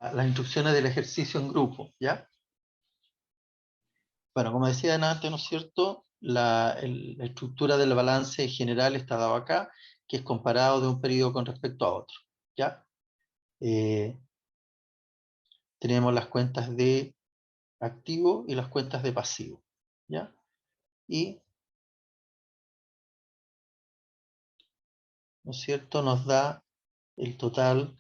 las instrucciones del ejercicio en grupo, ¿ya? Bueno, como decía antes, ¿no es cierto? La estructura del balance general está dado acá, que es comparado de un periodo con respecto a otro, ¿ya? Eh, tenemos las cuentas de activo y las cuentas de pasivo, ¿ya? Y, ¿no es cierto?, nos da el total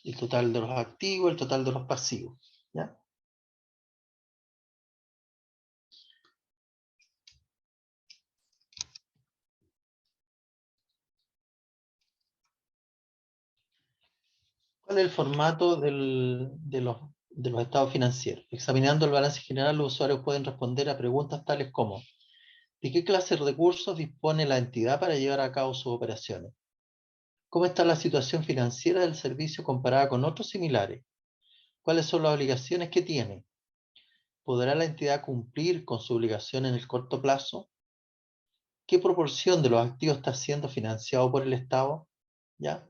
de los activos, el total de los pasivos, ¿ya? ¿Cuál es el formato de los estados financieros? Examinando el balance general, los usuarios pueden responder a preguntas tales como: ¿de qué clase de recursos dispone la entidad para llevar a cabo sus operaciones? ¿Cómo está la situación financiera del servicio comparada con otros similares? ¿Cuáles son las obligaciones que tiene? ¿Podrá la entidad cumplir con su obligación en el corto plazo? ¿Qué proporción de los activos está siendo financiado por el Estado? ¿Ya?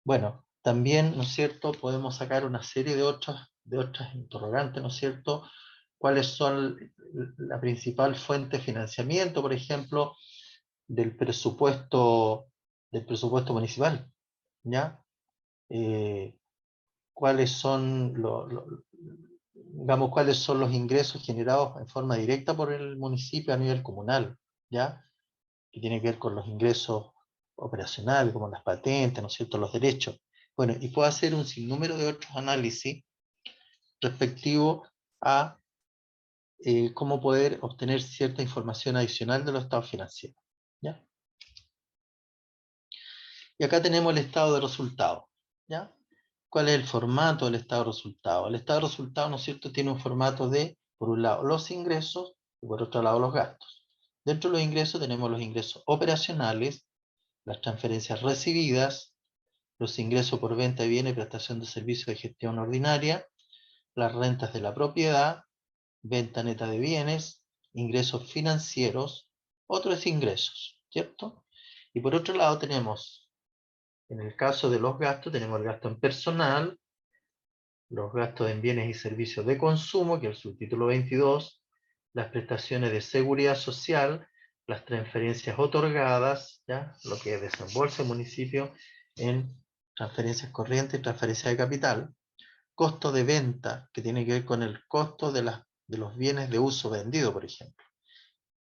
Bueno, también, ¿no es cierto?, podemos sacar una serie de otras interrogantes, ¿no es cierto? ¿Cuáles son la principal fuente de financiamiento, por ejemplo, del presupuesto municipal? ¿Ya? Eh, ¿Cuáles son digamos, cuáles son los ingresos generados en forma directa por el municipio a nivel comunal? ¿Ya? Que tiene que ver con los ingresos operacionales, como las patentes, ¿no es cierto?, los derechos. Bueno, y puedo hacer un sinnúmero de otros análisis respectivo a cómo poder obtener cierta información adicional de los estados financieros, ¿ya? Y acá tenemos el estado de resultados, ¿ya? ¿Cuál es el formato del estado de resultados? El estado de resultados, ¿no es cierto?, tiene un formato de, por un lado, los ingresos y por otro lado, los gastos. Dentro de los ingresos tenemos los ingresos operacionales, las transferencias recibidas, los ingresos por venta de bienes y prestación de servicios de gestión ordinaria, las rentas de la propiedad, venta neta de bienes, ingresos financieros, otros ingresos, ¿cierto? Y por otro lado tenemos, en el caso de los gastos, tenemos el gasto en personal, los gastos en bienes y servicios de consumo, que es el subtítulo 22, las prestaciones de seguridad social, las transferencias otorgadas, ¿ya?, lo que desembolsa el municipio en transferencias corrientes y transferencias de capital, costo de venta, que tiene que ver con el costo de los bienes de uso vendido, por ejemplo.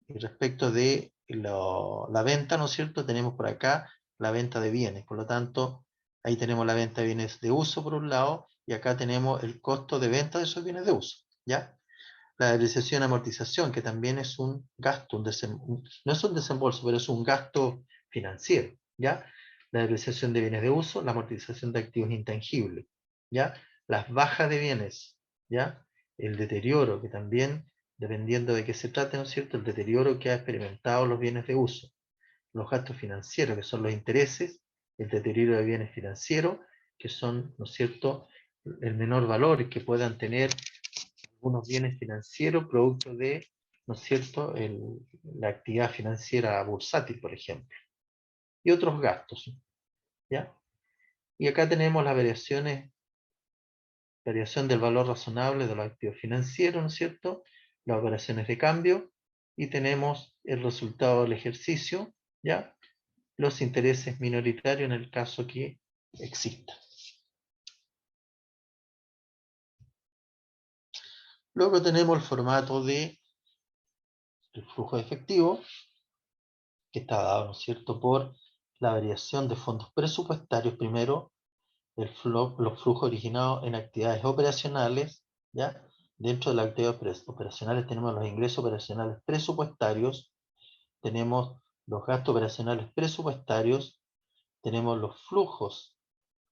Y respecto de la venta, ¿no es cierto?, tenemos por acá la venta de bienes, por lo tanto, ahí tenemos la venta de bienes de uso por un lado, y acá tenemos el costo de venta de esos bienes de uso, ¿ya? La depreciación y amortización, que también es un gasto, no es un desembolso, pero es un gasto financiero, ¿ya? La depreciación de bienes de uso, la amortización de activos intangibles, ¿ya? Las bajas de bienes, ¿ya? El deterioro, que también, dependiendo de qué se trate, ¿no es cierto?, el deterioro que ha experimentado los bienes de uso. Los gastos financieros, que son los intereses, el deterioro de bienes financieros, que son, ¿no es cierto?, el menor valor que puedan tener algunos bienes financieros producto de, ¿no es cierto?, la actividad financiera bursátil, por ejemplo, y otros gastos, ¿ya? Y acá tenemos las variación del valor razonable de los activos financieros, ¿no es cierto?, las operaciones de cambio, y tenemos el resultado del ejercicio, ¿ya?, los intereses minoritarios en el caso que exista. Luego tenemos el formato de el flujo de efectivo, que está dado, ¿no es cierto?, por la variación de fondos presupuestarios primero, los flujos originados en actividades operacionales, ¿ya? Dentro de las actividades operacionales tenemos los ingresos operacionales presupuestarios, tenemos los gastos operacionales presupuestarios, tenemos los flujos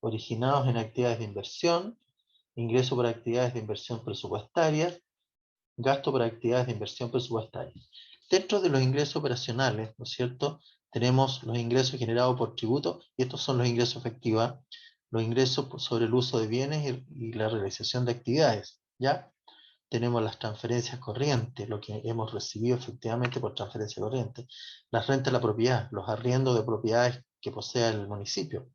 originados en actividades de inversión, ingresos por actividades de inversión presupuestarias, gasto por actividades de inversión presupuestaria. Dentro de los ingresos operacionales, ¿no es cierto?, tenemos los ingresos generados por tributo, y estos son los ingresos efectivos, los ingresos sobre el uso de bienes y la realización de actividades, ¿ya? Tenemos las transferencias corrientes, lo que hemos recibido efectivamente por transferencia corriente, las rentas de la propiedad, los arriendos de propiedades que posea el municipio,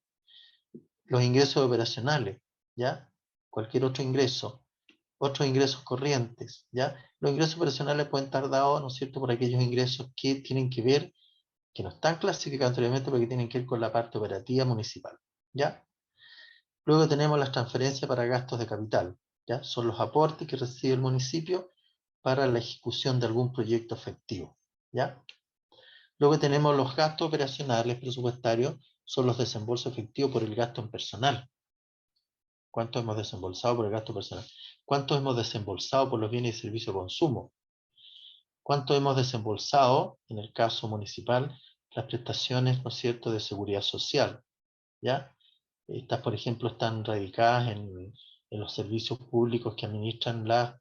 los ingresos operacionales, ¿ya? cualquier otros ingresos corrientes, ¿ya? Los ingresos operacionales pueden estar dados, ¿no es cierto?, por aquellos ingresos que tienen que ver, que no están clasificados anteriormente, pero que tienen que ver con la parte operativa municipal, ¿ya? Luego tenemos las transferencias para gastos de capital, ¿ya? Son los aportes que recibe el municipio para la ejecución de algún proyecto efectivo, ¿ya? Luego tenemos los gastos operacionales presupuestarios, son los desembolsos efectivos por el gasto en personal. ¿Cuánto hemos desembolsado por el gasto personal? ¿Cuánto hemos desembolsado por los bienes y servicios de consumo? ¿Cuánto hemos desembolsado, en el caso municipal, las prestaciones, ¿no es cierto?, de seguridad social? ¿Ya? Estas, por ejemplo, están radicadas en los servicios públicos que administran las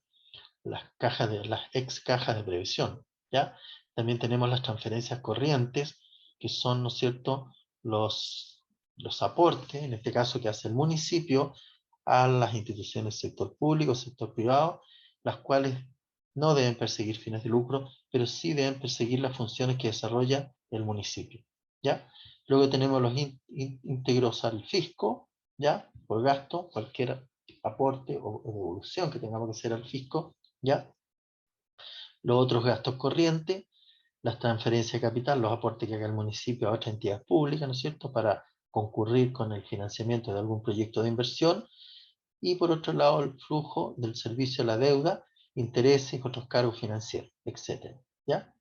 ex cajas de previsión, ¿ya? También tenemos las transferencias corrientes, que son, ¿no es cierto?, los aportes, en este caso que hace el municipio, a las instituciones del sector público, sector privado, las cuales no deben perseguir fines de lucro, pero sí deben perseguir las funciones que desarrolla el municipio, ¿ya? Luego tenemos los íntegros al fisco, ¿ya? Por gasto, cualquier aporte o devolución que tengamos que hacer al fisco, ¿ya? Los otros gastos corrientes, las transferencias de capital, los aportes que haga el municipio a otras entidades públicas, ¿no es cierto?, para concurrir con el financiamiento de algún proyecto de inversión. Y por otro lado, el flujo del servicio a la deuda, intereses, otros cargos financieros, etc. ¿Ya?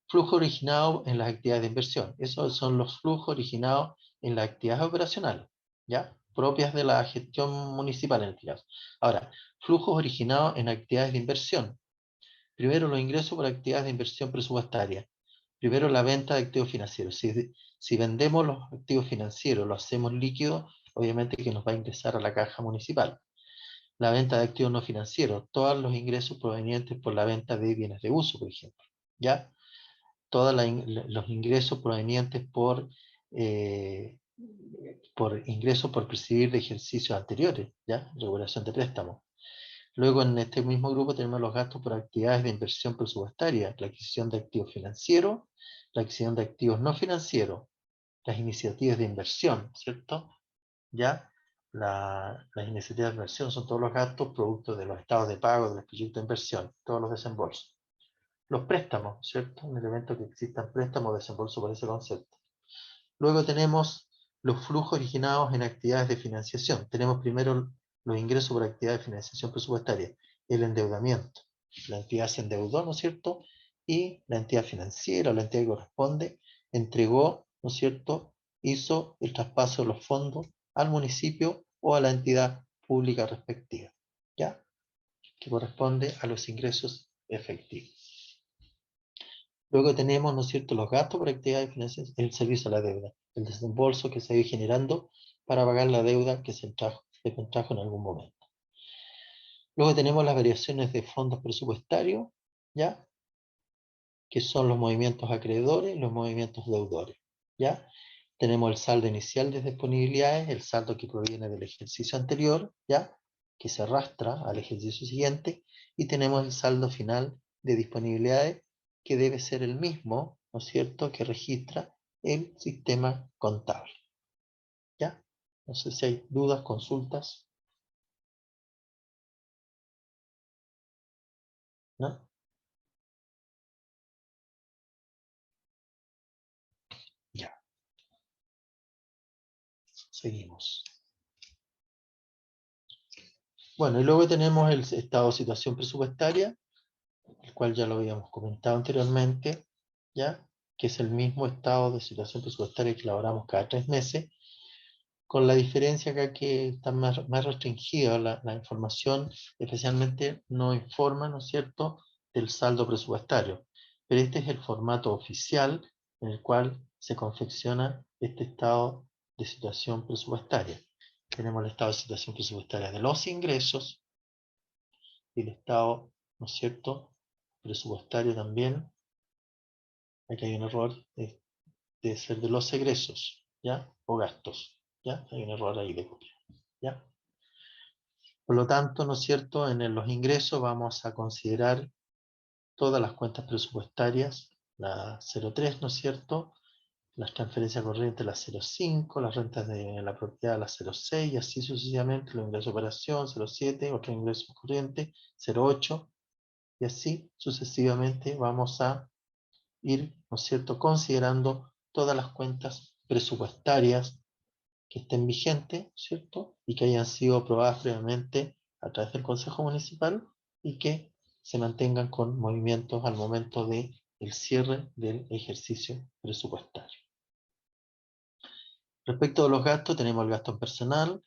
Flujo originado en las actividades de inversión. Esos son los flujos originados en las actividades operacionales, ¿ya? Propias de la gestión municipal en este caso. Ahora, flujos originados en actividades de inversión. Primero, los ingresos por actividades de inversión presupuestaria. Primero, la venta de activos financieros. Si vendemos los activos financieros, lo hacemos líquido, obviamente que nos va a ingresar a la caja municipal. La venta de activos no financieros, todos los ingresos provenientes por la venta de bienes de uso, por ejemplo. ¿Ya? Todos los ingresos provenientes por ingresos por percibir de ejercicios anteriores, ¿ya? Regulación de préstamos. Luego en este mismo grupo tenemos los gastos por actividades de inversión presupuestaria, la adquisición de activos financieros, la adquisición de activos no financieros, las iniciativas de inversión, ¿cierto? ¿Ya? Las iniciativas de inversión son todos los gastos producto de los estados de pago de los proyectos de inversión, todos los desembolsos. Los préstamos, ¿cierto? Un elemento que existan préstamos o desembolso por ese concepto. Luego tenemos los flujos originados en actividades de financiación. Tenemos primero los ingresos por actividades de financiación presupuestaria, el endeudamiento. La entidad se endeudó, ¿no es cierto? Y la entidad financiera o la entidad que corresponde entregó, ¿no es cierto? Hizo el traspaso de los fondos al municipio o a la entidad pública respectiva, ¿ya? Que corresponde a los ingresos efectivos. Luego tenemos, ¿no es cierto?, los gastos por actividades financieras, el servicio a la deuda, el desembolso que se ha ido generando para pagar la deuda que se contrajo en algún momento. Luego tenemos las variaciones de fondos presupuestarios, ¿ya? Que son los movimientos acreedores y los movimientos deudores, ¿ya? Tenemos el saldo inicial de disponibilidades, el saldo que proviene del ejercicio anterior, ¿ya? Que se arrastra al ejercicio siguiente, y tenemos el saldo final de disponibilidades, que debe ser el mismo, ¿no es cierto?, que registra el sistema contable, ¿ya? No sé si hay dudas, consultas, ¿no? Ya, seguimos. Bueno, y luego tenemos el estado de situación presupuestaria, el cual ya lo habíamos comentado anteriormente, ¿ya? Que es el mismo estado de situación presupuestaria que elaboramos cada 3 meses, con la diferencia acá que está más restringida la información, especialmente no informa, ¿no es cierto?, del saldo presupuestario. Pero este es el formato oficial en el cual se confecciona este estado de situación presupuestaria. Tenemos el estado de situación presupuestaria de los ingresos y el estado, ¿no es cierto?, presupuestario también. Aquí hay un error, de ser de los egresos, ¿ya? O gastos, ¿ya? Hay un error ahí de copia, ¿ya? Por lo tanto, ¿no es cierto?, en los ingresos vamos a considerar todas las cuentas presupuestarias, la 03, ¿no es cierto?, las transferencias corrientes las 0,5, las rentas de la propiedad las 0,6, y así sucesivamente, los ingresos de operación 0,7, otros ingresos corrientes 0,8, y así sucesivamente vamos a ir, ¿no es cierto?, considerando todas las cuentas presupuestarias que estén vigentes, ¿cierto?, y que hayan sido aprobadas previamente a través del Consejo Municipal y que se mantengan con movimientos al momento de el cierre del ejercicio presupuestario. Respecto a los gastos, tenemos el gasto en personal,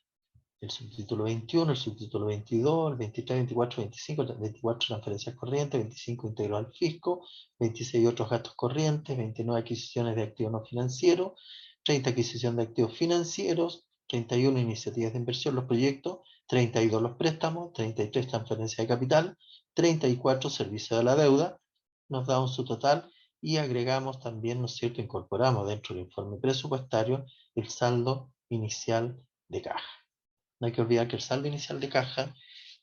el subtítulo 21, el subtítulo 22, el 23, 24, 25, 24 transferencias corrientes, 25 integró al fisco, 26 otros gastos corrientes, 29 adquisiciones de activos no financieros, 30 adquisición de activos financieros, 31 iniciativas de inversión, los proyectos, 32 los préstamos, 33 transferencias de capital, 34 servicios de la deuda, nos da un subtotal y agregamos también, ¿no es cierto?, incorporamos dentro del informe presupuestario el saldo inicial de caja. No hay que olvidar que el saldo inicial de caja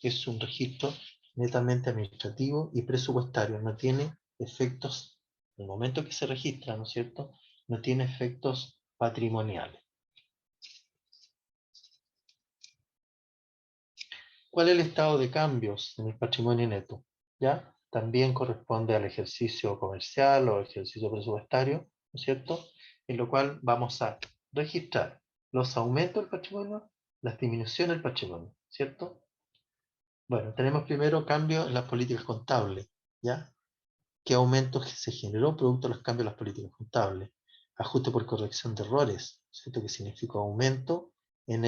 es un registro netamente administrativo y presupuestario, no tiene efectos, en el momento que se registra, ¿no es cierto?, no tiene efectos patrimoniales. ¿Cuál es el estado de cambios en el patrimonio neto? ¿Ya? También corresponde al ejercicio comercial o ejercicio presupuestario, ¿no es cierto?, en lo cual vamos a registrar los aumentos del patrimonio, las disminuciones del patrimonio, ¿cierto? Bueno, tenemos primero cambios en las políticas contables, ¿ya? ¿Qué aumento se generó producto de los cambios en las políticas contables? Ajuste por corrección de errores, ¿cierto?, que significa aumento en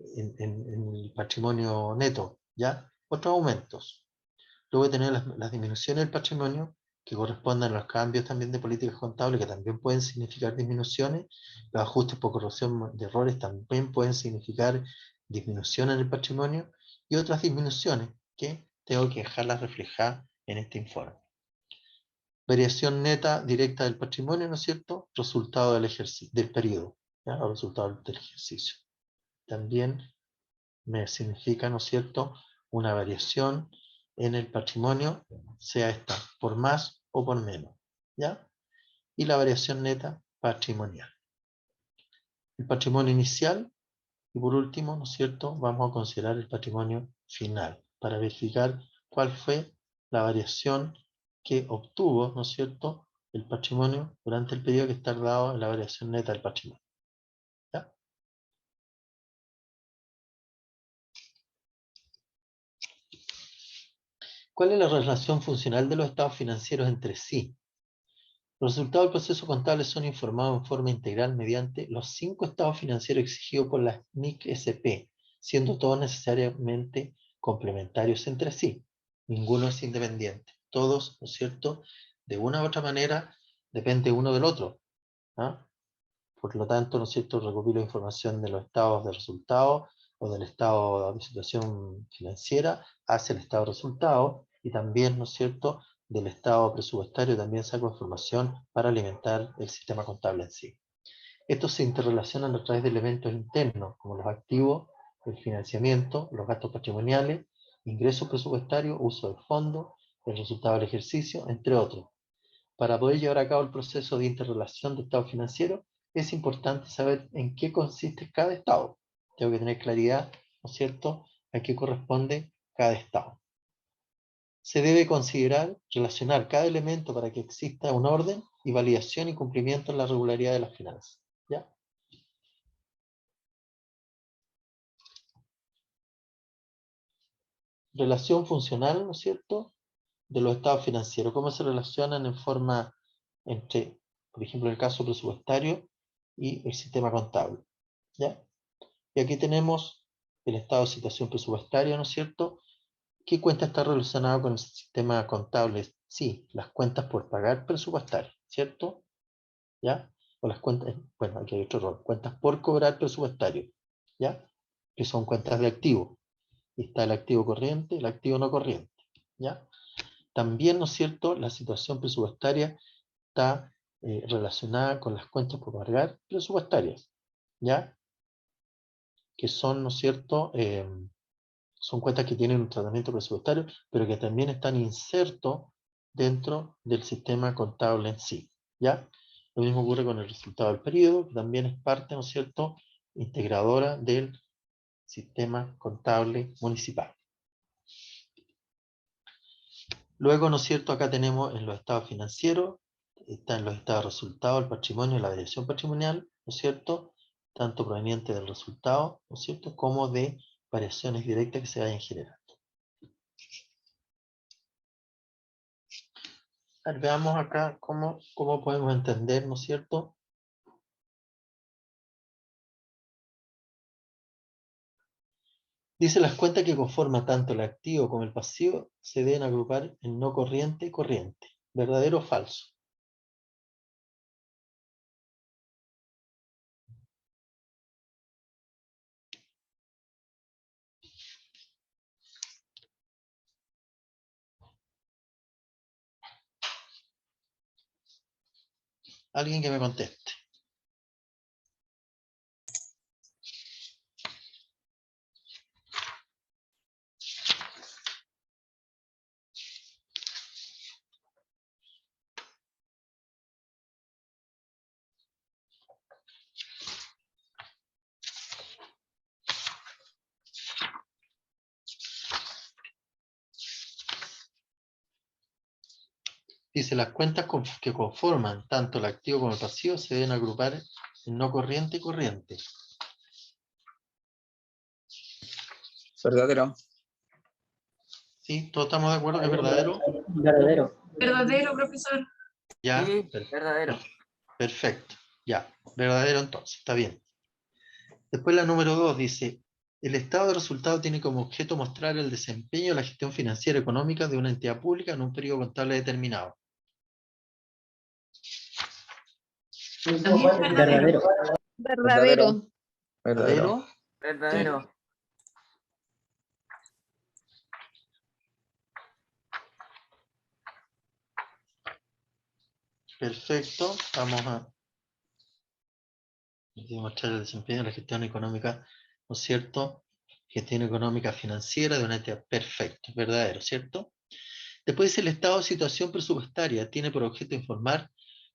en el patrimonio neto, ¿ya? Otros aumentos. Luego tenemos las disminuciones del patrimonio, que corresponden a los cambios también de políticas contables, que también pueden significar disminuciones. Los ajustes por corrección de errores también pueden significar disminuciones en el patrimonio, y otras disminuciones que tengo que dejarlas reflejadas en este informe. Variación neta directa del patrimonio, ¿no es cierto?, resultado del periodo, ¿ya?, o resultado del ejercicio. También me significa, ¿no es cierto?, una variación en el patrimonio, sea esta por más o por menos, ¿ya? Y la variación neta patrimonial. El patrimonio inicial, y por último, ¿no es cierto?, vamos a considerar el patrimonio final, para verificar cuál fue la variación que obtuvo, ¿no es cierto?, el patrimonio durante el periodo que está dado en la variación neta del patrimonio, ¿ya? ¿Cuál es la relación funcional de los estados financieros entre sí? Los resultados del proceso contable son informados en forma integral mediante los 5 estados financieros exigidos por la NIC-SP, siendo todos necesariamente complementarios entre sí. Ninguno es independiente. Todos, ¿no es cierto?, de una u otra manera, depende uno del otro, ¿ah? Por lo tanto, ¿no es cierto?, recopilo información de los estados de resultados o del estado de situación financiera hacia el estado de resultados, y también, ¿no es cierto?, del estado presupuestario también saco información para alimentar el sistema contable en sí. Estos se interrelacionan a través de elementos internos, como los activos, el financiamiento, los gastos patrimoniales, ingresos presupuestarios, uso del fondo, el resultado del ejercicio, entre otros. Para poder llevar a cabo el proceso de interrelación de estados financieros, es importante saber en qué consiste cada estado. Tengo que tener claridad, ¿no es cierto?, a qué corresponde cada estado. Se debe considerar relacionar cada elemento para que exista un orden y validación y cumplimiento en la regularidad de las finanzas, ¿ya? Relación funcional, ¿no es cierto?, de los estados financieros. ¿Cómo se relacionan en forma entre, por ejemplo, el caso presupuestario y el sistema contable, ¿ya? Y aquí tenemos el estado de situación presupuestaria, ¿no es cierto? ¿Qué cuenta está relacionada con el sistema contable? Sí, las cuentas por pagar presupuestarias, ¿cierto? ¿Ya? O las cuentas, bueno, aquí hay otro rol, cuentas por cobrar presupuestario, ¿ya? Que son cuentas de activo. Y está el activo corriente, el activo no corriente, ¿ya? También, ¿no es cierto?, la situación presupuestaria está relacionada con las cuentas por pagar presupuestarias, ¿ya? Que son, ¿no es cierto?, son cuentas que tienen un tratamiento presupuestario, pero que también están insertos dentro del sistema contable en sí, ¿ya? Lo mismo ocurre con el resultado del periodo, que también es parte, ¿no es cierto?, integradora del sistema contable municipal. Luego, ¿no es cierto?, acá tenemos en los estados financieros, está en los estados de resultados, el patrimonio y la variación patrimonial, ¿no es cierto?, tanto proveniente del resultado, ¿no es cierto?, como de variaciones directas que se vayan generando. A ver, veamos acá cómo podemos entender, ¿no es cierto?, dice las cuentas que conforman tanto el activo como el pasivo se deben agrupar en no corriente y corriente. ¿Verdadero o falso? Alguien que me conteste. Dice, las cuentas que conforman tanto el activo como el pasivo se deben agrupar en no corriente y corriente. Verdadero. ¿Sí? ¿Todos estamos de acuerdo que es verdadero? Verdadero. Verdadero, profesor. Ya. Sí, verdadero. Perfecto. Ya. Verdadero entonces. Está bien. Después la número 2 dice, el estado de resultado tiene como objeto mostrar el desempeño de la gestión financiera y económica de una entidad pública en un periodo contable determinado. También verdadero. Verdadero. Verdadero. Verdadero. Perfecto. Vamos a demostrar el desempeño de la gestión económica, ¿no es cierto? Gestión económica financiera de una entidad. Perfecto. Verdadero, ¿cierto? Después dice, el estado de situación presupuestaria tiene por objeto informar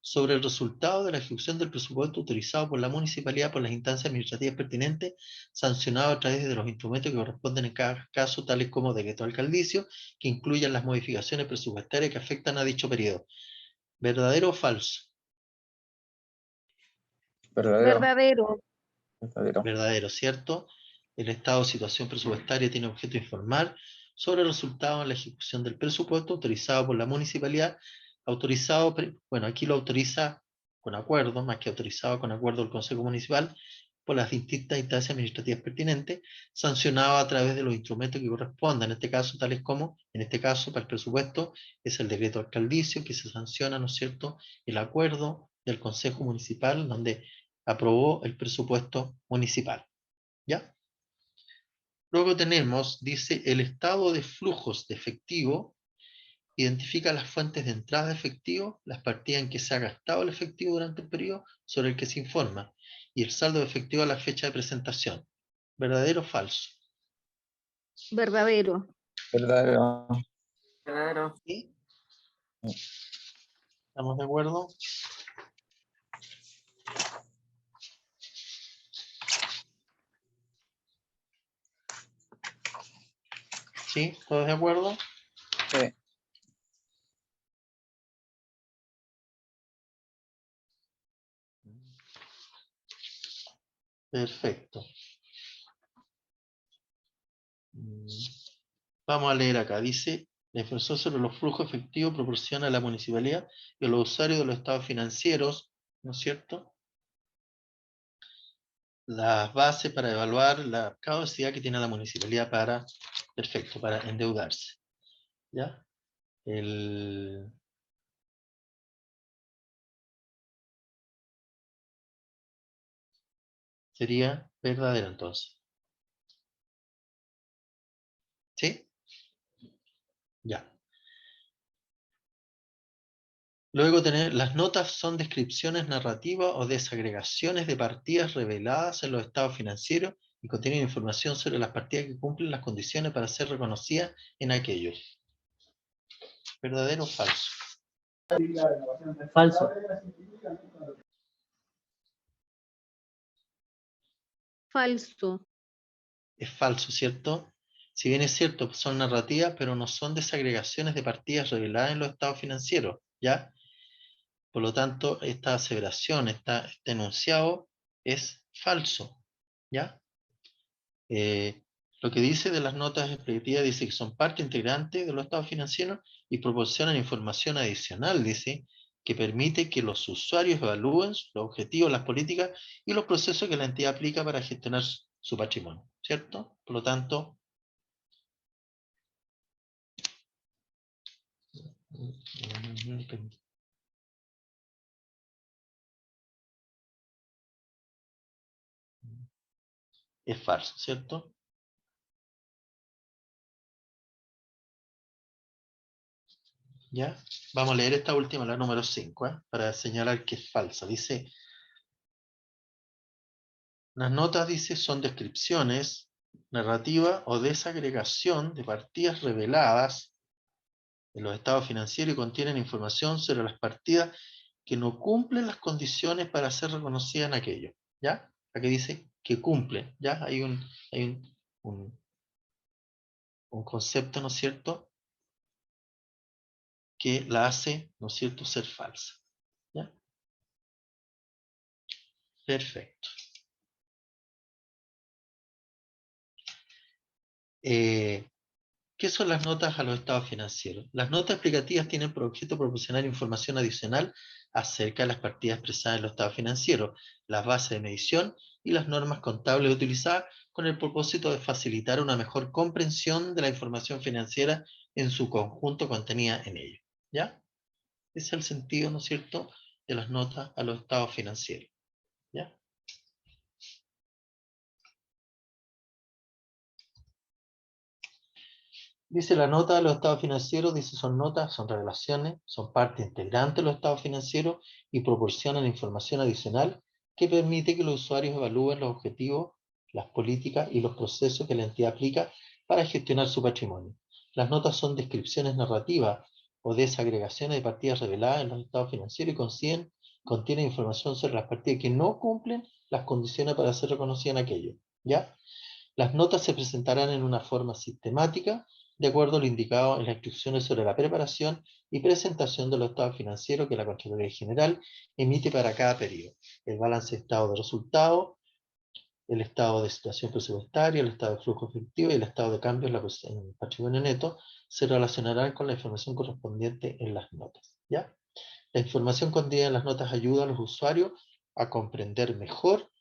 sobre el resultado de la ejecución del presupuesto utilizado por la municipalidad por las instancias administrativas pertinentes, sancionado a través de los instrumentos que corresponden en cada caso, tales como decreto alcaldicio, que incluyan las modificaciones presupuestarias que afectan a dicho periodo. ¿Verdadero o falso? Verdadero. Verdadero. Verdadero. Verdadero, ¿cierto? El estado de situación presupuestaria tiene objeto informar sobre el resultado en la ejecución del presupuesto autorizado por la municipalidad, autorizado, bueno, aquí lo autoriza con acuerdo, más que autorizado con acuerdo del Consejo Municipal, por las distintas instancias administrativas pertinentes, sancionado a través de los instrumentos que correspondan, en este caso, tales como, en este caso, para el presupuesto, es el decreto alcaldicio, que se sanciona, ¿no es cierto?, el acuerdo del Consejo Municipal, donde aprobó el presupuesto municipal. ¿Ya? Luego tenemos, dice, el estado de flujos de efectivo identifica las fuentes de entrada de efectivo, las partidas en que se ha gastado el efectivo durante el periodo sobre el que se informa, y el saldo de efectivo a la fecha de presentación. ¿Verdadero o falso? Verdadero. Verdadero. Verdadero. ¿Sí? ¿Estamos de acuerdo? ¿Sí? ¿Todos de acuerdo? Sí. Perfecto. Vamos a leer acá. Dice, la información sobre los flujos efectivos proporciona a la municipalidad y a los usuarios de los estados financieros, ¿no es cierto?, las bases para evaluar la capacidad que tiene la municipalidad para, perfecto, para endeudarse. ¿Ya? Sería verdadero entonces. ¿Sí? Ya. Luego tener, las notas son descripciones narrativas o desagregaciones de partidas reveladas en los estados financieros y contienen información sobre las partidas que cumplen las condiciones para ser reconocidas en aquellos. ¿Verdadero o falso? Falso. Falso. Es falso, ¿cierto? Si bien es cierto, son narrativas, pero no son desagregaciones de partidas reveladas en los estados financieros, ¿ya? Por lo tanto, esta aseveración, este enunciado es falso, ¿ya? Lo que dice de las notas explicativas dice que son parte integrante de los estados financieros y proporcionan información adicional, dice, que permite que los usuarios evalúen los objetivos, las políticas y los procesos que la entidad aplica para gestionar su patrimonio, ¿cierto? Por lo tanto, es falso, ¿cierto? ¿Ya? Vamos a leer esta última, la número 5, para señalar que es falsa. Dice, las notas, dice, son descripciones, narrativa o desagregación de partidas reveladas en los estados financieros y contienen información sobre las partidas que no cumplen las condiciones para ser reconocidas en aquello. ¿Ya? Aquí dice que cumplen. ¿Ya? Hay un concepto, ¿no es cierto?, que la hace, ¿no es cierto?, ser falsa. ¿Ya? Perfecto. ¿Qué son las notas a los estados financieros? Las notas explicativas tienen por objeto proporcionar información adicional acerca de las partidas expresadas en los estados financieros, las bases de medición y las normas contables utilizadas con el propósito de facilitar una mejor comprensión de la información financiera en su conjunto contenida en ello. ¿Ya? Ese es el sentido, ¿no es cierto?, de las notas a los estados financieros. ¿Ya? Dice la nota de los estados financieros, dice son notas, son revelaciones, son parte integrante de los estados financieros y proporcionan información adicional que permite que los usuarios evalúen los objetivos, las políticas y los procesos que la entidad aplica para gestionar su patrimonio. Las notas son descripciones narrativas o desagregaciones de partidas reveladas en los estados financieros y contienen información sobre las partidas que no cumplen las condiciones para ser reconocidas en aquello. ¿Ya? Las notas se presentarán en una forma sistemática, de acuerdo a lo indicado en las instrucciones sobre la preparación y presentación de los estados financieros que la Contraloría General emite para cada periodo. El balance de estado de resultados, el estado de situación presupuestaria, el estado de flujo efectivo y el estado de cambio en el patrimonio neto se relacionarán con la información correspondiente en las notas. ¿Ya? La información contenida en las notas ayuda a los usuarios a comprender mejor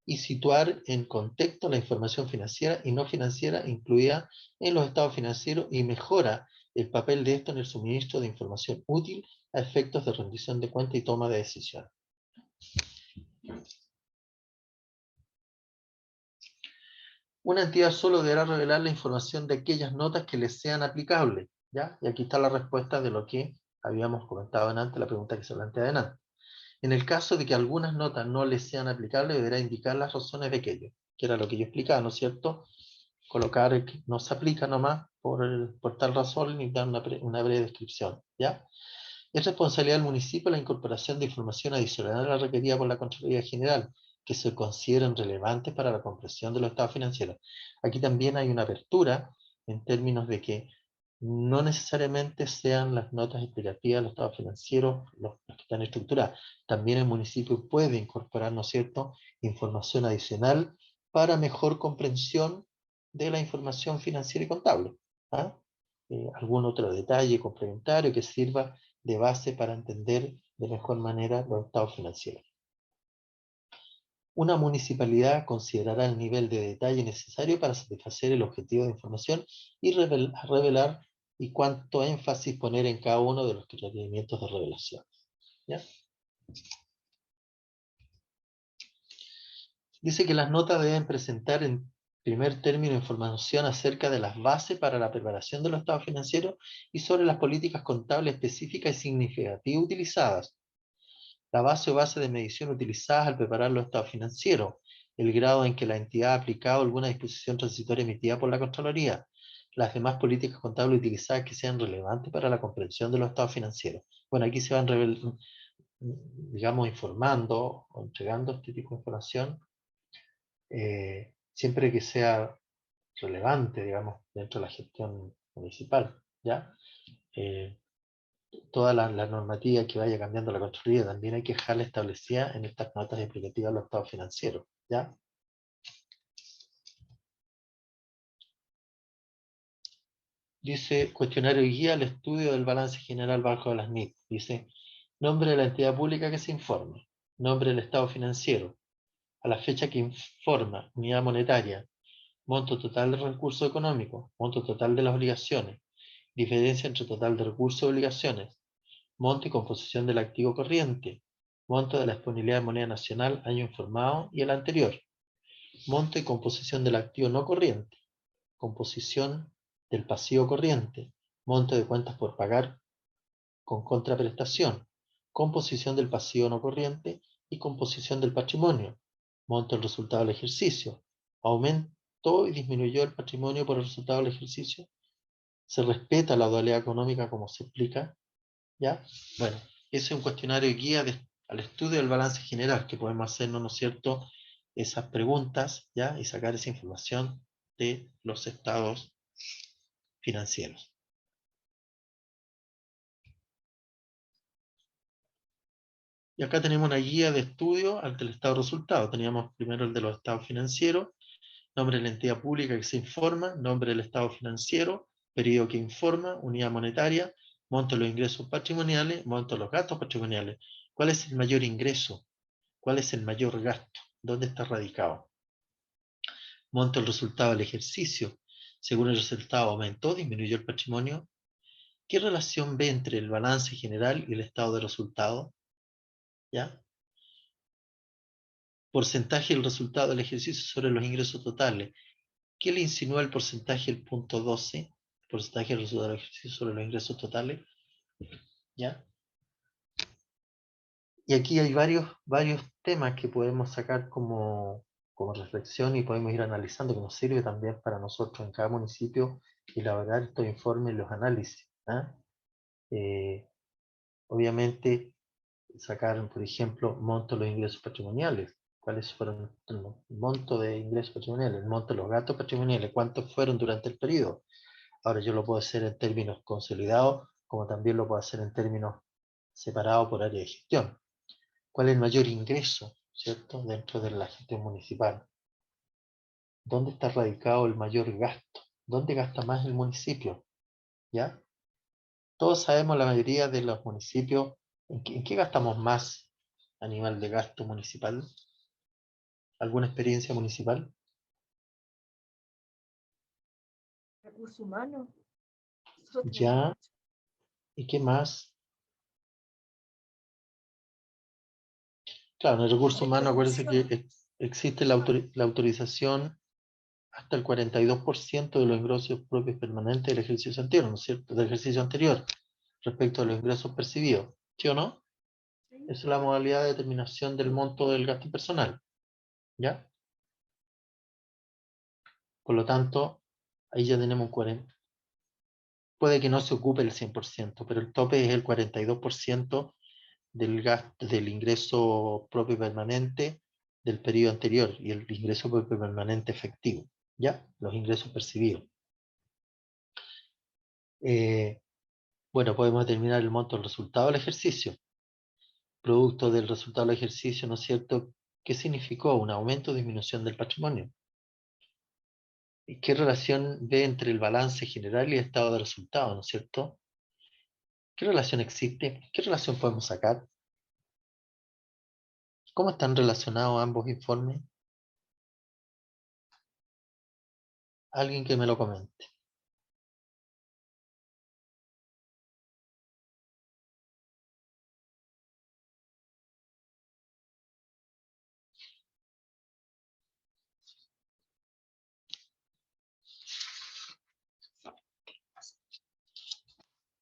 y situar en contexto la información financiera y no financiera incluida en los estados financieros y mejora el papel de esto en el suministro de información útil a efectos de rendición de cuentas y toma de decisiones. Una entidad solo deberá revelar la información de aquellas notas que les sean aplicables, ¿ya? Y aquí está la respuesta de lo que habíamos comentado antes, la pregunta que se plantea adelante. En el caso de que algunas notas no les sean aplicables, deberá indicar las razones de aquello, que era lo que yo explicaba, ¿no es cierto? Colocar que no se aplica nomás por tal razón y dar una breve descripción, ¿ya? Es responsabilidad del municipio la incorporación de información adicional a la requerida por la Contraloría General, que se consideren relevantes para la comprensión de los estados financieros. Aquí también hay una apertura en términos de que no necesariamente sean las notas explicativas de los estados financieros los que están estructuradas. También el municipio puede incorporar, ¿no es cierto?, información adicional para mejor comprensión de la información financiera y contable. ¿Ah? Algún otro detalle complementario que sirva de base para entender de mejor manera los estados financieros. Una municipalidad considerará el nivel de detalle necesario para satisfacer el objetivo de información y revelar y cuánto énfasis poner en cada uno de los requerimientos de revelación. ¿Ya? Dice que las notas deben presentar en primer término información acerca de las bases para la preparación de los estados financieros y sobre las políticas contables específicas y significativas utilizadas, la base o base de medición utilizadas al preparar los estados financieros, el grado en que la entidad ha aplicado alguna disposición transitoria emitida por la Contraloría, las demás políticas contables utilizadas que sean relevantes para la comprensión de los estados financieros. Bueno, aquí se van, digamos, informando o entregando este tipo de información siempre que sea relevante, digamos, dentro de la gestión municipal, ¿ya? Toda la normativa que vaya cambiando la construida también hay que dejarla establecida en estas notas explicativas de los estados financieros, ¿ya? Dice, cuestionario y guía al estudio del balance general bajo de las NIF. Dice, nombre de la entidad pública que se informe, nombre del estado financiero, a la fecha que informa, unidad monetaria, monto total de recursos económicos, monto total de las obligaciones, diferencia entre total de recursos y obligaciones, monto y composición del activo corriente, monto de la disponibilidad de moneda nacional, año informado y el anterior, monto y composición del activo no corriente, composición del pasivo corriente, monto de cuentas por pagar con contraprestación, composición del pasivo no corriente y composición del patrimonio, monto el resultado del ejercicio, aumentó y disminuyó el patrimonio por el resultado del ejercicio, se respeta la dualidad económica como se explica, ¿ya? Bueno, ese es un cuestionario de guía al estudio del balance general, que podemos hacernos, ¿no es cierto?, esas preguntas, ¿ya? Y sacar esa información de los estados financieros. Y acá tenemos una guía de estudio ante el estado de resultado. Teníamos primero el de los estados financieros, nombre de la entidad pública que se informa, nombre del estado financiero, periodo que informa, unidad monetaria, monto de los ingresos patrimoniales, monto de los gastos patrimoniales. ¿Cuál es el mayor ingreso? ¿Cuál es el mayor gasto? ¿Dónde está radicado? Monto el resultado del ejercicio. Según el resultado aumentó, disminuyó el patrimonio. ¿Qué relación ve entre el balance general y el estado de resultado? ¿Ya? Porcentaje del resultado del ejercicio sobre los ingresos totales. ¿Qué le insinúa el porcentaje del punto 12? Porcentaje del resultado del ejercicio sobre los ingresos totales. ¿Ya? Y aquí hay varios temas que podemos sacar como reflexión y podemos ir analizando, que nos sirve también para nosotros en cada municipio elaborar estos informes y los análisis. ¿Ah? Obviamente, sacar, por ejemplo, monto de los ingresos patrimoniales. ¿Cuáles fueron el monto de ingresos patrimoniales? El monto de los gastos patrimoniales. ¿Cuántos fueron durante el periodo? Ahora yo lo puedo hacer en términos consolidados, como también lo puedo hacer en términos separados por área de gestión. ¿Cuál es el mayor ingreso, cierto, dentro de la gestión municipal? ¿Dónde está radicado el mayor gasto? ¿Dónde gasta más el municipio? ¿Ya? Todos sabemos, la mayoría de los municipios, ¿en qué gastamos más a nivel de gasto municipal? ¿Alguna experiencia municipal? Recursos humanos. Ya. ¿Y qué más? Claro, en el recurso humano, acuérdense que existe la autorización hasta el 42% de los ingresos propios permanentes del ejercicio anterior, ¿no es cierto? Del ejercicio anterior, respecto a los ingresos percibidos. ¿Sí o no? Esa es la modalidad de determinación del monto del gasto personal. ¿Ya? Por lo tanto, ahí ya tenemos un 40. Puede que no se ocupe el 100%, pero el tope es el 42% del gasto, del ingreso propio permanente del periodo anterior y el ingreso propio permanente efectivo. ¿Ya? Los ingresos percibidos. Bueno, podemos determinar el monto del resultado del ejercicio. Producto del resultado del ejercicio, ¿no es cierto? ¿Qué significó? Un aumento o disminución del patrimonio. ¿Y qué relación ve entre el balance general y el estado de resultado, ¿no es cierto? ¿Qué relación existe? ¿Qué relación podemos sacar? ¿Cómo están relacionados ambos informes? Alguien que me lo comente.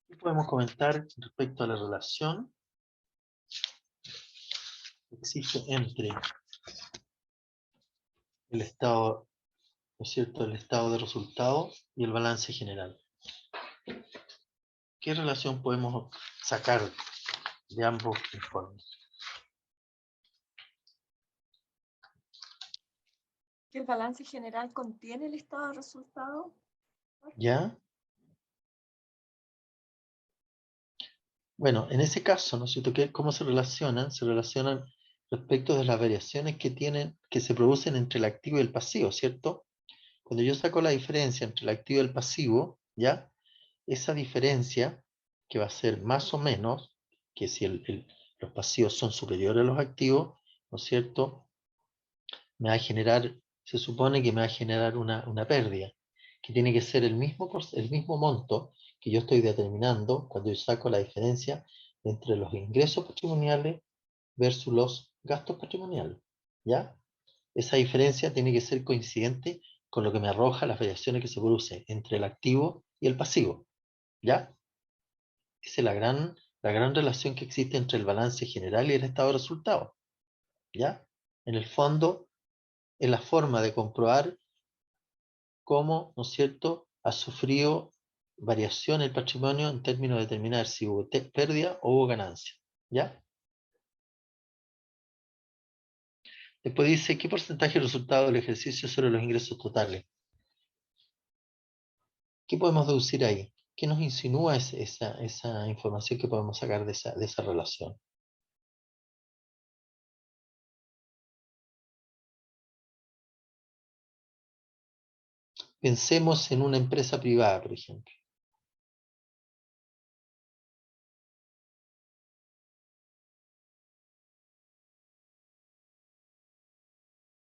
¿Qué podemos comentar respecto a la relación que existe entre el estado, ¿no es cierto?, el estado de resultados y el balance general? ¿Qué relación podemos sacar de ambos informes? que el balance general contiene el estado de resultado. ¿Ya? Bueno, en ese caso, ¿no es cierto? ¿Cómo se relacionan? Se relacionan respecto de las variaciones que se producen entre el activo y el pasivo, ¿cierto? Cuando yo saco la diferencia entre el activo y el pasivo, ¿ya? Esa diferencia, que va a ser más o menos, que si los pasivos son superiores a los activos, ¿no es cierto? Me va a generar, se supone que me va a generar una pérdida, que tiene que ser el mismo monto que yo estoy determinando cuando yo saco la diferencia entre los ingresos patrimoniales versus los gastos patrimoniales, ¿ya? Esa diferencia tiene que ser coincidente con lo que me arroja las variaciones que se producen entre el activo y el pasivo, ¿ya? Esa es la gran relación que existe entre el balance general y el estado de resultados, ¿ya? En el fondo, es la forma de comprobar cómo, ¿no es cierto?, ha sufrido variación el patrimonio en términos de determinar si hubo pérdida o hubo ganancia, ¿ya? Después dice, ¿qué porcentaje del resultado del ejercicio sobre los ingresos totales? ¿Qué podemos deducir ahí? ¿Qué nos insinúa esa información que podemos sacar de esa relación? Pensemos en una empresa privada, por ejemplo.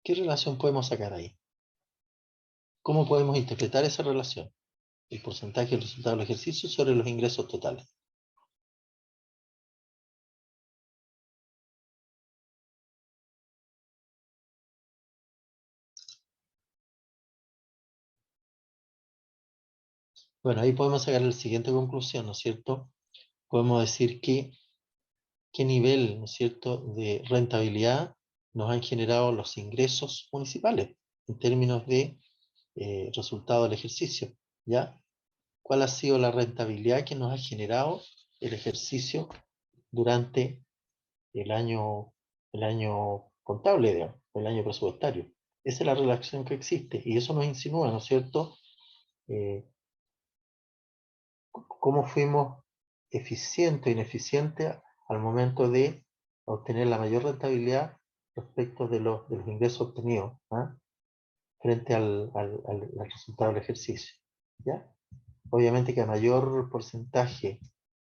¿Qué relación podemos sacar ahí? ¿Cómo podemos interpretar esa relación? El porcentaje del resultado del ejercicio sobre los ingresos totales. Bueno, ahí podemos sacar la siguiente conclusión, ¿no es cierto? Podemos decir que qué nivel, ¿no es cierto?, de rentabilidad nos han generado los ingresos municipales en términos de resultado del ejercicio, ¿ya? ¿Cuál ha sido la rentabilidad que nos ha generado el ejercicio durante el año contable, digamos, el año presupuestario? Esa es la relación que existe y eso nos insinúa, ¿no es cierto?, cómo fuimos eficientes o ineficientes al momento de obtener la mayor rentabilidad respecto de los ingresos obtenidos, ¿ah?, frente al resultado del ejercicio, ¿ya? Obviamente que a mayor porcentaje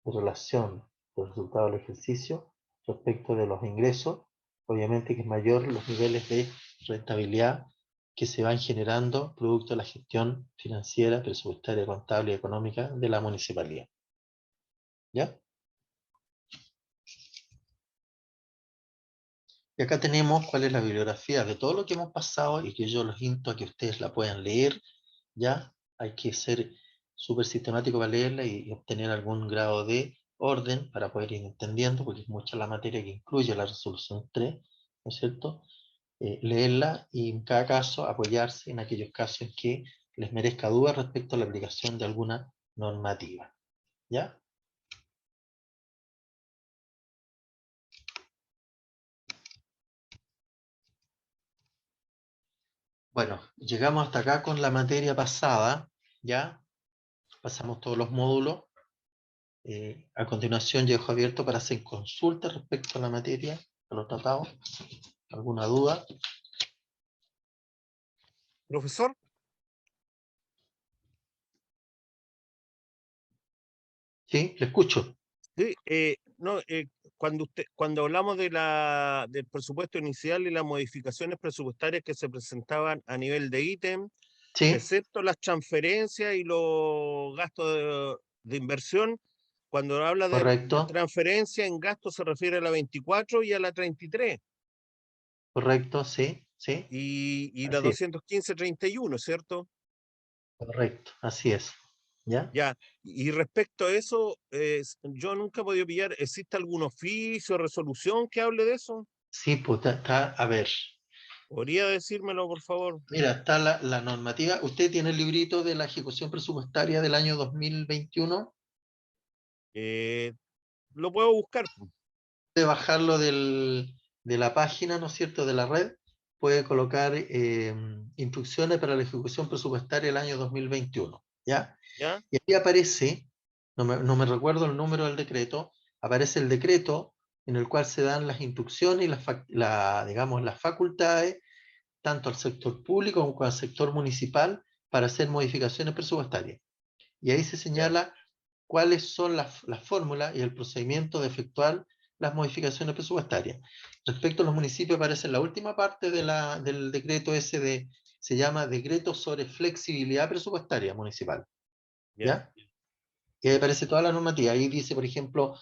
de relación del resultado del ejercicio respecto de los ingresos, obviamente que es mayor los niveles de rentabilidad que se van generando producto de la gestión financiera, presupuestaria, contable y económica de la municipalidad. ¿Ya? Y acá tenemos cuál es la bibliografía de todo lo que hemos pasado y que yo los invito a que ustedes la puedan leer. ¿Ya? Hay que ser súper sistemático para leerla y obtener algún grado de orden para poder ir entendiendo, porque es mucha la materia que incluye la resolución 3, ¿no es cierto? Leerla y en cada caso apoyarse en aquellos casos en que les merezca duda respecto a la aplicación de alguna normativa. ¿Ya? Bueno, llegamos hasta acá con la materia pasada, ¿ya? Pasamos todos los módulos. A continuación, yo dejo abierto para hacer consultas respecto a la materia, a los tratados. ¿Alguna duda? Profesor, Sí, le escucho. sí, no, cuando hablamos del presupuesto inicial y las modificaciones presupuestarias que se presentaban a nivel de ítem, Sí, excepto las transferencias y los gastos de inversión, cuando habla de correcto, transferencia en gasto se refiere a la 24 y a la 33 correcto, sí, sí, y la así es, 215-31, ¿cierto? correcto, así es. ¿Ya? Ya, y respecto a eso, yo nunca he podido pillar, ¿existe algún oficio o resolución que hable de eso? Sí, pues a ver, ¿Podría decírmelo, por favor? mira, está la normativa. ¿Usted tiene el librito de la ejecución presupuestaria del año 2021? Eh, lo puedo buscar. Puede bajarlo de la página, ¿no es cierto?, de la red, puede colocar instrucciones para la ejecución presupuestaria del año 2021, ¿ya? ¿Ya? Y ahí aparece, no me recuerdo el número del decreto, aparece el decreto en el cual se dan las instrucciones y digamos, las facultades, tanto al sector público como al sector municipal, para hacer modificaciones presupuestarias. Y ahí se señala cuáles son las fórmulas y el procedimiento de efectuar las modificaciones presupuestarias. Respecto a los municipios, aparece en la última parte del decreto ese se llama Decreto sobre Flexibilidad Presupuestaria Municipal, ¿Ya? ¿ya? Y ahí aparece toda la normativa. Ahí dice, por ejemplo,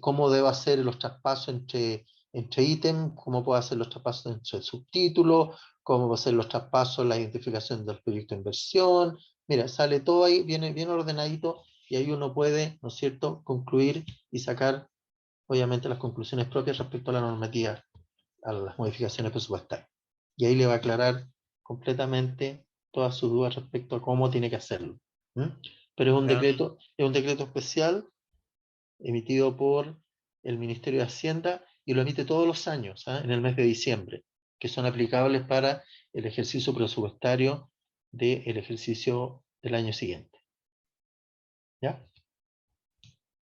cómo debo hacer los traspasos entre ítems, cómo puedo hacer los traspasos entre subtítulos, cómo puedo hacer los traspasos, la identificación del proyecto de inversión. Mira, sale todo ahí, viene bien ordenadito, y ahí uno puede, ¿no es cierto?, concluir y sacar, obviamente, las conclusiones propias respecto a la normativa, a las modificaciones presupuestarias. Y ahí le va a aclarar completamente todas sus dudas respecto a cómo tiene que hacerlo. ¿Mm? Pero ¿Ya? es un decreto especial emitido por el Ministerio de Hacienda y lo emite todos los años, ¿ah? En el mes de diciembre, que son aplicables para el ejercicio presupuestario del ejercicio del año siguiente. ¿Ya?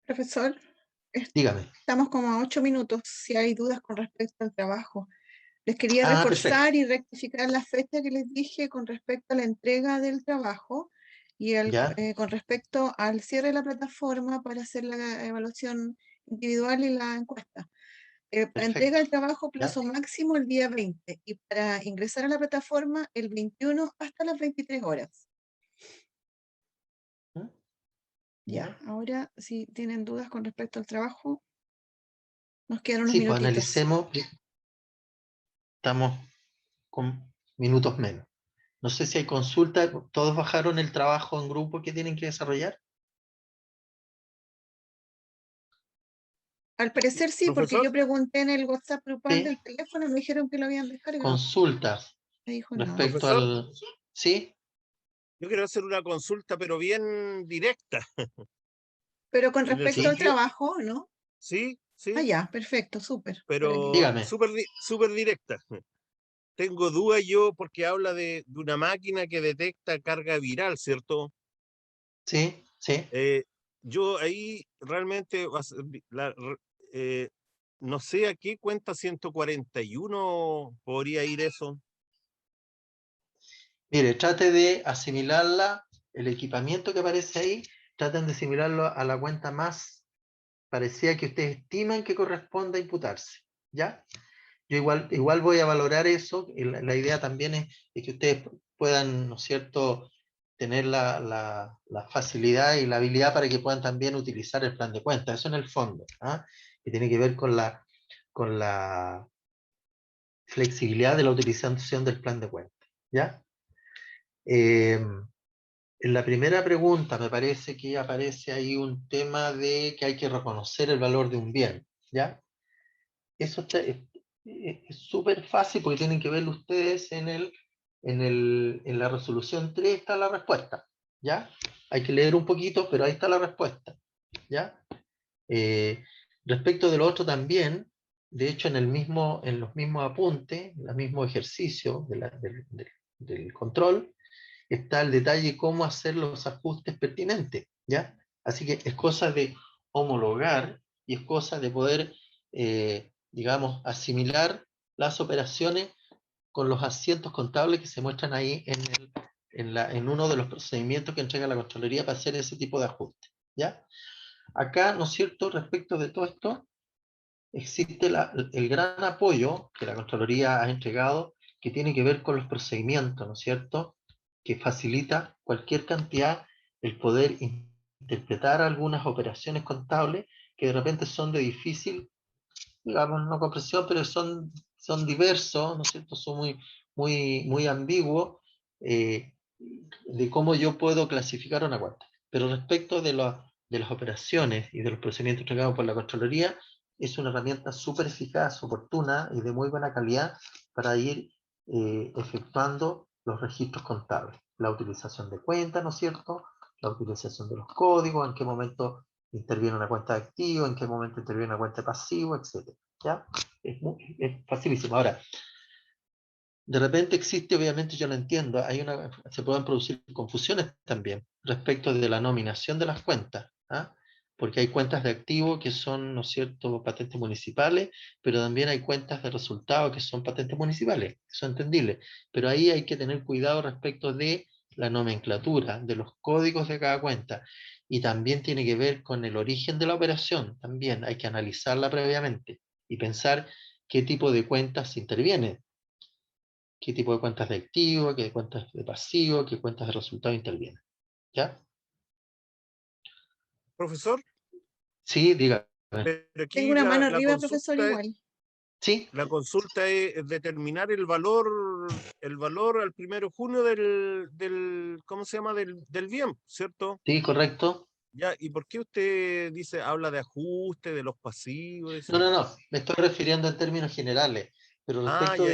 Profesor, Dígame. estamos como a 8 minutos. Si hay dudas con respecto al trabajo, les quería Perfecto. reforzar y rectificar la fecha que les dije con respecto a la entrega del trabajo y ¿Ya? con respecto al cierre de la plataforma para hacer la evaluación individual y la encuesta. Para entrega del trabajo, ¿Ya? plazo máximo el día 20 y para ingresar a la plataforma el 21 hasta las 23 horas. ¿Mm? Ya, ahora si tienen dudas con respecto al trabajo, nos quedan unos Sí, pues minutitos. analicemos. Estamos con minutos menos. No sé si hay consulta. ¿Todos bajaron el trabajo en grupo que tienen que desarrollar? Al parecer sí, porque ¿Profesor? yo pregunté en el WhatsApp grupal Sí. del teléfono, me dijeron que lo habían descargado. Consultas Me dijo no. respecto ¿Profesor? al... ¿Sí? Yo quiero hacer una consulta, pero bien directa. Pero con En el respecto al Sí. sentido, trabajo, ¿no? sí, Ah, sí, ya, perfecto, súper. Para que... pero Dígame. súper directa. Tengo dudas yo porque habla de una máquina que detecta carga viral, ¿cierto? Sí, sí. Yo ahí realmente eh, no sé a qué cuenta 141 podría ir eso. Mire, trate de asimilarla, el equipamiento que aparece ahí, traten de asimilarlo a la cuenta más parecida que ustedes estiman que corresponda imputarse, ¿ya? Yo igual voy a valorar eso, y la idea también es que ustedes puedan, ¿no es cierto?, tener la facilidad y la habilidad para que puedan también utilizar el plan de cuenta, eso en el fondo, ¿ah? Que tiene que ver con la flexibilidad de la utilización del plan de cuenta, ¿ya? En la primera pregunta me parece que aparece ahí un tema de que hay que reconocer el valor de un bien, ¿ya? Eso es súper fácil porque tienen que verlo ustedes en la resolución 3 está la respuesta, ¿ya? Hay que leer un poquito, pero ahí está la respuesta, ¿ya? Eh, Respecto de lo otro también, de hecho en los mismos apuntes, en el mismo ejercicio del control, está el detalle de cómo hacer los ajustes pertinentes, ¿ya? Así que es cosa de homologar y es cosa de poder, digamos, asimilar las operaciones con los asientos contables que se muestran ahí en uno de los procedimientos que entrega la Contraloría para hacer ese tipo de ajustes, ¿ya? Acá, ¿no es cierto?, respecto de todo esto, existe el gran apoyo que la Contraloría ha entregado, que tiene que ver con los procedimientos, ¿no es cierto?, que facilita cualquier cantidad el poder interpretar algunas operaciones contables que de repente son de difícil, digamos, no comprensión, pero son diversos, ¿no es cierto?, son muy ambiguos, de cómo yo puedo clasificar una cuenta. Pero respecto de las operaciones y de los procedimientos entregados por la Contraloría, es una herramienta súper eficaz, oportuna y de muy buena calidad para ir efectuando los registros contables. La utilización de cuentas, ¿no es cierto? La utilización de los códigos, en qué momento interviene una cuenta de activo, en qué momento interviene una cuenta de pasivo, etc. ¿Ya? Es facilísimo. Ahora, de repente existe, obviamente yo lo entiendo, se pueden producir confusiones también respecto de la nominación de las cuentas, ¿ah? Porque hay cuentas de activo que son, ¿no es cierto?, patentes municipales, pero también hay cuentas de resultado que son patentes municipales, eso es entendible, pero ahí hay que tener cuidado respecto de la nomenclatura, de los códigos de cada cuenta, y también tiene que ver con el origen de la operación, también hay que analizarla previamente y pensar qué tipo de cuentas interviene, qué tipo de cuentas de activo, qué cuentas de pasivo, qué cuentas de resultado intervienen. ¿Ya? Profesor, Sí, diga. pero Tengo aquí una mano la arriba, profesor, consulta, igual. Sí, la consulta es determinar el valor al 1 de junio ¿cómo se llama? Del bien, ¿cierto? sí, correcto. Ya, ¿y por qué usted habla de ajuste, de los pasivos? No, no, no, me estoy refiriendo en términos generales, pero Ah, respecto ya,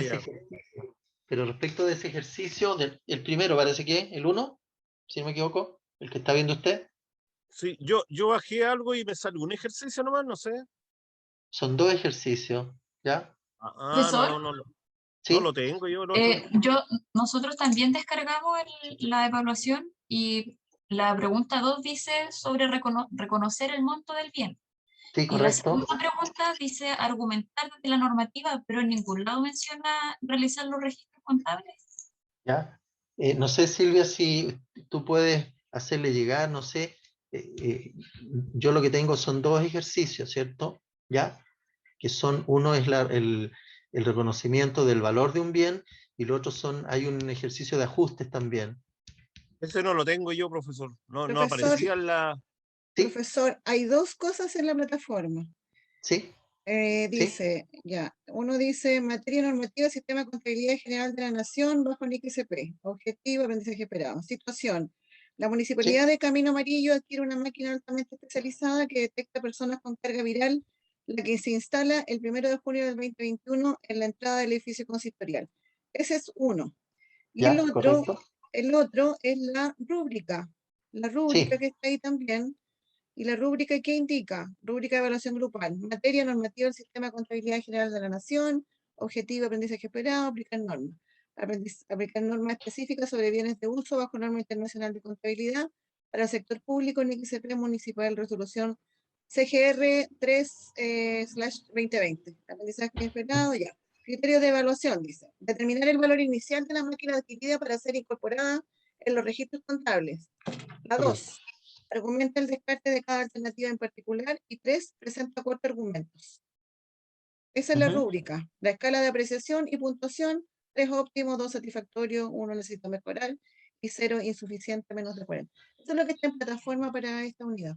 de ese ya. ejercicio, el primero parece que es, el uno, si no me equivoco, el que está viendo usted, Sí, yo bajé algo y me sale un ejercicio nomás, no sé. son dos ejercicios, ¿ya? No, Profesor, no, no, no lo ¿Sí? tengo yo el otro. nosotros también descargamos la evaluación y la pregunta 2 dice sobre reconocer el monto del bien. Sí, Y la correcto. segunda pregunta dice argumentar desde la normativa, pero en ningún lado menciona realizar los registros contables. ¿Ya? No sé, Silvia, si tú puedes hacerle llegar, no sé, yo lo que tengo son dos ejercicios, ¿cierto? ¿Ya? Que son, uno es el reconocimiento del valor de un bien y el otro hay un ejercicio de ajustes también. Ese no lo tengo yo, profesor. No Profesor, aparecía en la... ¿Sí? profesor, hay dos cosas en la plataforma. ¿Sí? ¿Sí? Dice, ya, uno dice materia normativa, sistema de contabilidad general de la nación, bajo el IXP, objetivo, aprendizaje esperado. Situación, la municipalidad ¿Sí? de Camino Amarillo adquiere una máquina altamente especializada que detecta personas con carga viral, la que se instala el 1 de junio del 2021 en la entrada del edificio consistorial. Ese es uno. Y ¿Ya? ¿Correcto? el otro es la rúbrica Sí. que está ahí también. ¿Y la rúbrica qué indica? Rúbrica de evaluación grupal. Materia normativa del Sistema de Contabilidad General de la Nación. Objetivo, aprendizaje esperado, aplicar normas. Aplicar normas específicas sobre bienes de uso bajo norma internacional de contabilidad para el sector público en XCP municipal, resolución CGR 3/2020. Aprendizaje esperado, ya. Criterios de evaluación, dice. Determinar el valor inicial de la máquina adquirida para ser incorporada en los registros contables. La Correcto. 2. Argumenta el descarte de cada alternativa en particular. Y 3. Presenta 4 argumentos. Esa es la Ujú. rúbrica. La escala de apreciación y puntuación. 3 óptimo, 2 satisfactorio, 1 necesito mejorar y 0 insuficiente, menos de 40. Eso es lo que está en plataforma para esta unidad.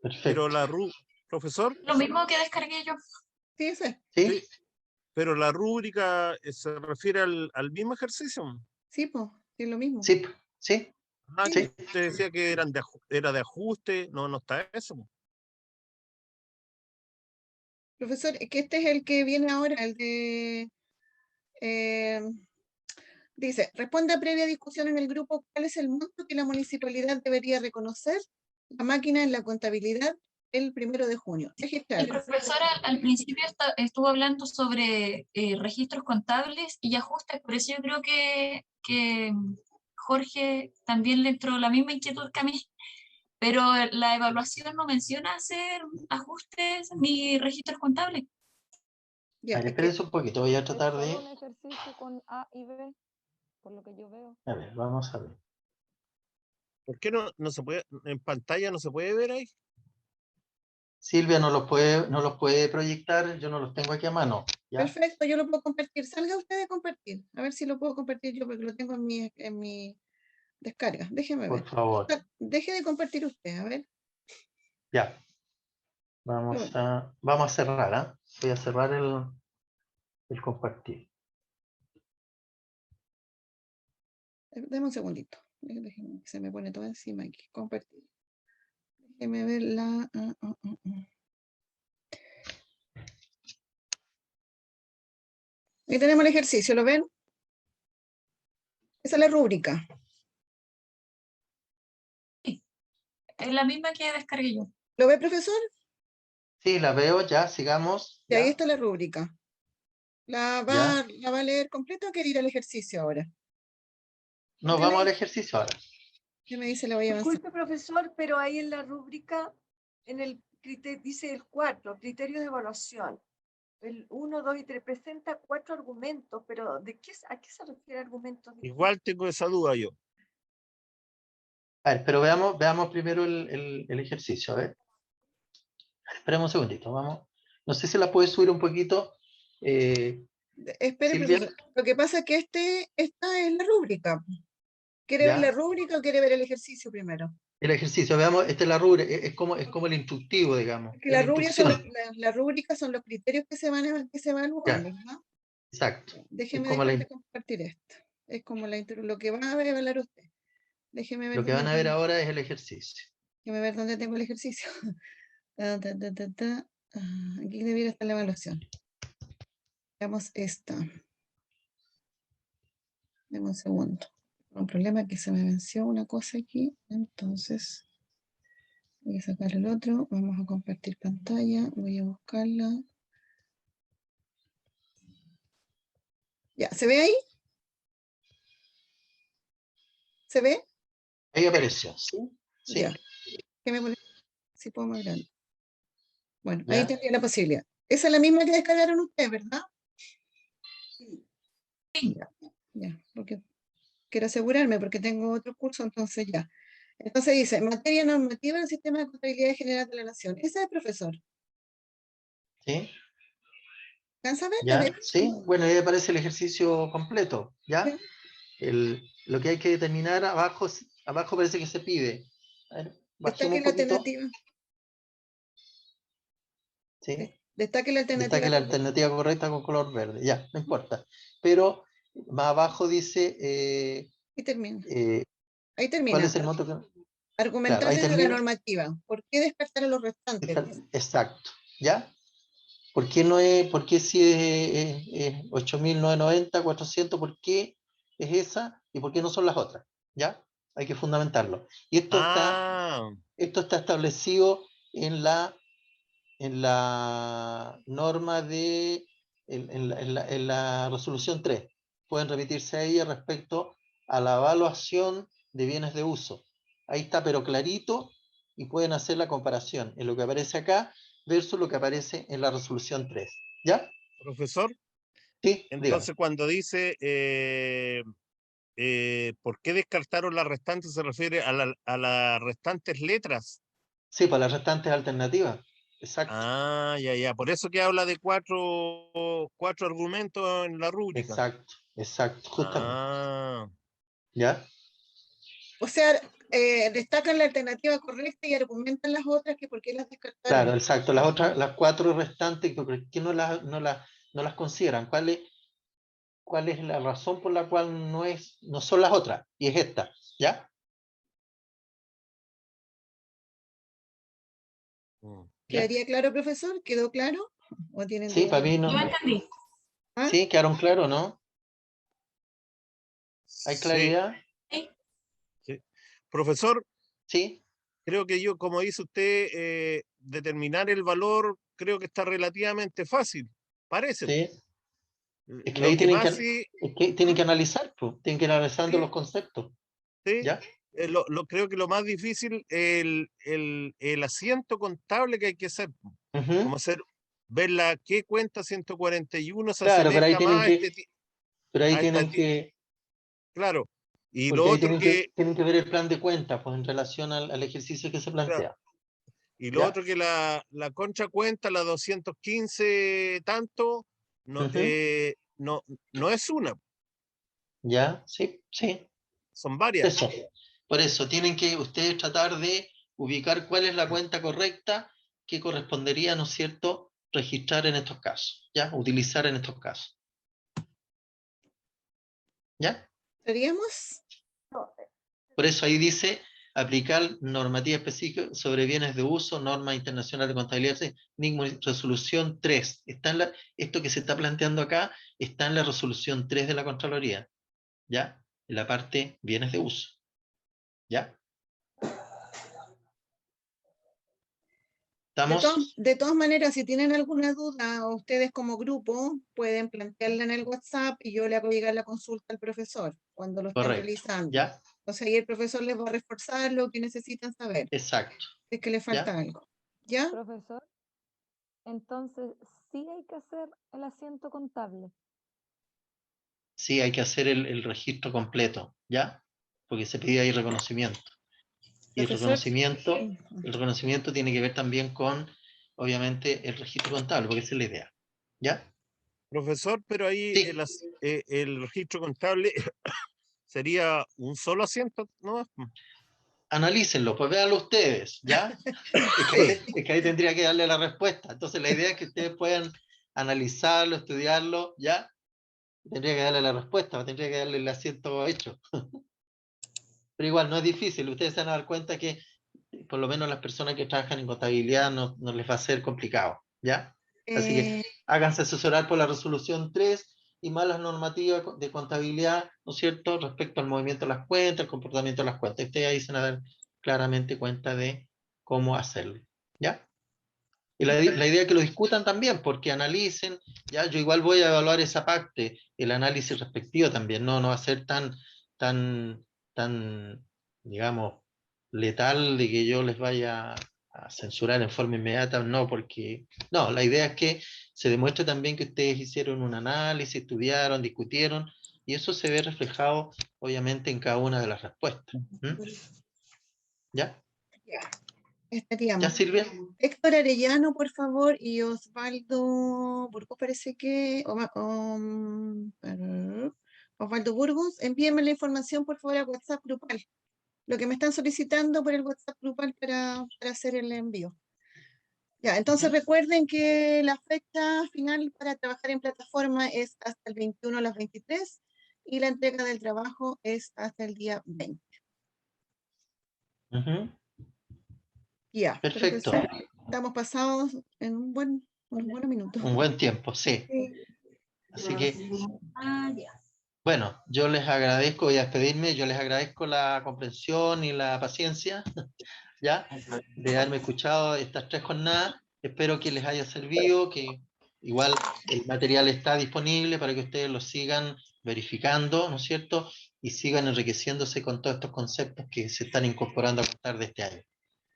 Pero Perfecto. profesor, Lo mismo que descargué yo. Sí, ese es. ¿Sí? sí, pero la rúbrica se refiere al mismo ejercicio. Sí, pues, es lo mismo. Sí. ¿Sí? Ah, Sí. que ¿Sí? usted decía que era de ajuste, no está eso. Profesor, es que este es el que viene ahora, el de... dice, responde a previa discusión en el grupo cuál es el monto que la municipalidad debería reconocer la máquina en la contabilidad el 1 de junio. El Registrar. profesor al principio estuvo hablando sobre registros contables y ajustes, por eso yo creo que Jorge también le entró la misma inquietud que a mí, pero la evaluación no menciona hacer ajustes ni registros contables. Ya, A ver, es que espérense un poquito, voy a Es tratar solo de... un ejercicio con A y B, por lo que yo veo. A ver, vamos a ver. ¿Por qué no se puede, en pantalla no se puede ver ahí? Silvia no los puede proyectar, yo no los tengo aquí a mano. ¿Ya? perfecto, yo lo puedo compartir. Salga usted de compartir. A ver si lo puedo compartir yo porque lo tengo en mi descarga. Déjeme Por ver. favor. Deje de compartir usted, a ver. Ya. Vamos a cerrar, ¿ah? Voy a cerrar el compartir. Deme un segundito. Déjeme, se me pone todo encima aquí. Compartir. Déjeme ver la... Ahí tenemos el ejercicio, ¿lo ven? Esa es la rúbrica. Es la misma que descargué yo. ¿Lo ve, profesor? Sí, la veo, ya, sigamos. Y ahí ¿Ya? está la rúbrica. ¿La ¿Ya? va a leer completa o quiere ir al ejercicio ahora? No, Usted vamos me, al ejercicio ahora. usted me dice, la voy a avanzar. Disculpe, profesor, pero ahí en la rúbrica, en el dice el 4, criterios de evaluación. El 1, 2 y 3 presenta 4 argumentos, pero ¿a qué se refiere argumentos? Igual tengo esa duda yo. A ver, pero veamos primero el ejercicio. A ver, esperemos un segundito. Vamos. No sé si la puedes subir un poquito. Espere, Silvia, profesor. Lo que pasa es que esta es la rúbrica. ¿Quiere ver ¿ya? la rúbrica o quiere ver el ejercicio primero? El ejercicio, veamos, esta es la rúbrica, es como el instructivo, digamos, Que es la la rúbrica son instrucción. la rúbrica son los criterios que se evalúan, Ya, ¿verdad? exacto. Es Déjeme como dejar de compartir esto. Es como lo que va a evaluar usted. Déjeme ver lo que van dónde a ver tengo, ahora es el ejercicio. déjeme ver dónde tengo el ejercicio. Aquí debiera estar la evaluación. Veamos esta. Deme un segundo. Un problema es que se me venció una cosa aquí. Entonces, voy a sacar el otro. Vamos a compartir pantalla. Voy a buscarla. Ya, ¿se ve ahí? ¿Se ve? Ahí apareció, ¿sí? Sí, Ya. Déjeme poner si puedo más grande. Bueno, ahí ya. tendría la posibilidad. Esa es la misma que descargaron ustedes, ¿verdad? Ya, porque quiero asegurarme, porque tengo otro curso, entonces ya. Entonces dice, materia normativa del Sistema de Contabilidad General de la Nación. Ese es el profesor. ¿Sí? ¿Cansa ver? ¿La ¿Ya? ve? ¿Sí? Bueno, ahí aparece el ejercicio completo, ¿ya? Ya. Lo que hay que determinar abajo parece que se pide. A ver, bajemos Destaque un la poquito. alternativa. ¿Sí? Destaque la alternativa. Destaque la alternativa correcta con color verde. Ya, no importa. Pero más abajo dice, Y termina. Ahí ¿cuál termina. es el monto que...? Claro, ahí Argumentales de la termina. normativa. ¿Por qué descartar a los restantes? Exacto. ¿Ya? ¿Por qué no es, por qué si es 8.990, 400, por qué es esa y por qué no son las otras? ¿Ya? Hay que fundamentarlo. Y esto Ah, está establecido en la norma en la resolución 3. Pueden remitirse a ella respecto a la evaluación de bienes de uso. Ahí está, pero clarito, y pueden hacer la comparación en lo que aparece acá versus lo que aparece en la resolución 3. ¿Ya? profesor, Sí, dígame. entonces cuando dice ¿por qué descartaron las restantes? Se refiere a las restantes letras. Sí, para las restantes alternativas. Exacto. Ah, ya. Por eso que habla de cuatro argumentos en la rúbrica. Exacto, justamente. Ah, ¿Ya? O sea, destacan la alternativa correcta y argumentan las otras que por qué las Claro, descartaron. exacto. Las otras, las 4 restantes, ¿por qué no las consideran? ¿Cuál es la razón por la cual no son las otras? Y es esta, ¿ya? ¿ya? ¿Quedaría claro, profesor? ¿Quedó claro? ¿O tienen Sí, para dudas? mí no. Yo entendí. ¿Ah? Sí, quedaron claros, ¿no? ¿Hay Sí, claridad? Sí. sí. Profesor, Sí, creo que yo, como dice usted, determinar el valor creo que está relativamente fácil. Parece. sí. Es que Lo ahí que más sí, tienen que analizar, pues. Tienen que ir analizando los sí, conceptos, sí, ¿ya? creo que lo más difícil es el asiento contable que hay que hacer. Ujú. Como hacer, ver qué cuenta 141 se Claro, asemeja más pero ahí a tienen que, claro. Y lo porque ahí otro que, tienen que ver el plan de cuentas, pues, en relación al ejercicio que se claro, plantea, y lo ¿ya? otro que la contracuenta, la 215 tanto, no, Ujú. no es una, ¿Ya? Sí, sí. son varias. Eso. Por eso, tienen que ustedes tratar de ubicar cuál es la cuenta correcta que correspondería, ¿no es cierto?, registrar en estos casos, ¿ya? Utilizar en estos casos, ¿ya? ¿Estaríamos? No, Por eso ahí dice aplicar normativa específica sobre bienes de uso, norma internacional de contabilidad, sí, resolución 3. Esto que se está planteando acá está en la resolución 3 de la Contraloría, ¿ya? En la parte bienes de uso, ¿ya? ¿Estamos? De todas maneras, si tienen alguna duda o ustedes como grupo pueden plantearla en el WhatsApp y yo le hago llegar la consulta al profesor cuando lo estén Correcto. realizando. ¿Ya? Entonces ahí el profesor les va a reforzar lo que necesitan saber, Exacto. si es que les falta ¿Ya? algo. ¿Ya? Profesor, entonces sí hay que hacer el asiento contable. Sí, hay que hacer el registro completo, ¿ya? Porque se pide ahí reconocimiento. Y Profesor. el reconocimiento tiene que ver también con, obviamente, el registro contable, porque esa es la idea. ¿Ya? Profesor, pero ahí Sí. el registro contable sería un solo asiento, ¿no? Analícenlo, pues véanlo ustedes, ¿ya? Es que ahí tendría que darle la respuesta. Entonces la idea es que ustedes puedan analizarlo, estudiarlo, ¿ya? Tendría que darle la respuesta, tendría que darle el asiento hecho. Pero igual, no es difícil. Ustedes se van a dar cuenta que por lo menos las personas que trabajan en contabilidad no les va a ser complicado, ¿ya? Así que háganse asesorar por la resolución 3 y más las normativas de contabilidad, ¿no es cierto?, respecto al movimiento de las cuentas, el comportamiento de las cuentas. Ustedes ahí se van a dar claramente cuenta de cómo hacerlo, ¿ya? Y la idea es que lo discutan también, porque analicen, ya, yo igual voy a evaluar esa parte, el análisis respectivo también, no va a ser tan, digamos, letal de que yo les vaya a censurar en forma inmediata, no, porque, no, la idea es que se demuestre también que ustedes hicieron un análisis, estudiaron, discutieron, y eso se ve reflejado, obviamente, en cada una de las respuestas. ¿Ya? Ya. ¿Ya, Estaríamos. Silvia? Héctor Arellano, por favor, y Osvaldo Burgos, parece que. Osvaldo Burgos, envíenme la información, por favor, al WhatsApp grupal. Lo que me están solicitando por el WhatsApp grupal para hacer el envío. Ya, entonces recuerden que la fecha final para trabajar en plataforma es hasta el 21 a las 23 y la entrega del trabajo es hasta el día 20. Ya, Perfecto. profesor, estamos pasados en unos buenos minutos. Un buen tiempo, sí. Así que, bueno, yo les agradezco, voy a despedirme, yo les agradezco la comprensión y la paciencia, ¿ya? De haberme escuchado estas 3 jornadas. Espero que les haya servido, que igual el material está disponible para que ustedes lo sigan verificando, ¿no es cierto? Y sigan enriqueciéndose con todos estos conceptos que se están incorporando a contar de este año.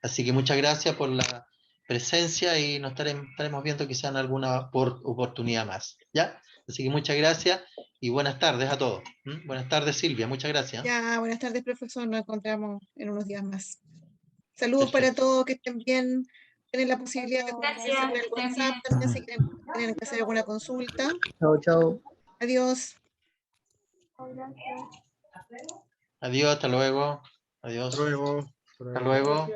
Así que muchas gracias por la presencia y nos estaremos viendo quizá en alguna oportunidad más, ¿ya? Así que muchas gracias y buenas tardes a todos. Buenas tardes, Silvia, muchas gracias. Ya, buenas tardes, profesor. Nos encontramos en unos días más. Saludos Perfecto. para todos, que estén bien. Tienen la posibilidad de comunicarse por el Gracias, WhatsApp también si tienen que hacer alguna consulta. Chao, chao. Adiós. Adiós, hasta luego. Adiós. Hasta luego. Hasta luego.